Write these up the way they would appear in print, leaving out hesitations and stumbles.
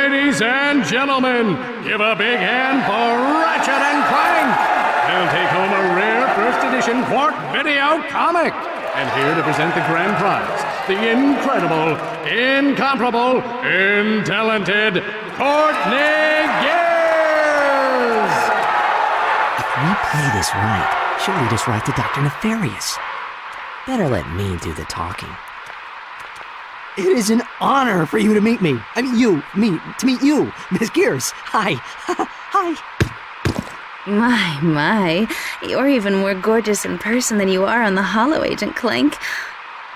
Ladies and gentlemen, give a big hand for Ratchet and Clank. They'll take home a rare first edition Quark video comic. And here to present the grand prize, the incredible, incomparable, intalented Courtney Gears! If we play this right, she'll lead us right to Dr. Nefarious. Better let me do the talking. It is an honor for you to meet me. I mean, to meet you, Miss Gears. Hi. Hi. My, you're even more gorgeous in person than you are on the Holo, Agent Clank.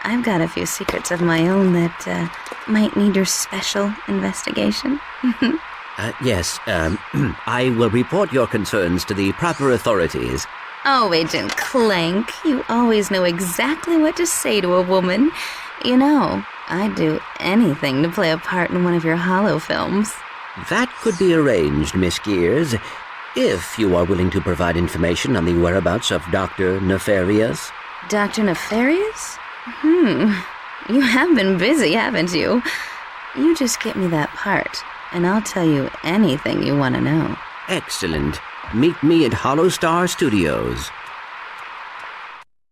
I've got a few secrets of my own that might need your special investigation. Yes, I will report your concerns to the proper authorities. Oh, Agent Clank, you always know exactly what to say to a woman. You know, I'd do anything to play a part in one of your Holo films. That could be arranged, Miss Gears, if you are willing to provide information on the whereabouts of Dr. Nefarious. Dr. Nefarious? You have been busy, haven't you? You just get me that part, and I'll tell you anything you want to know. Excellent. Meet me at Hollow Star Studios.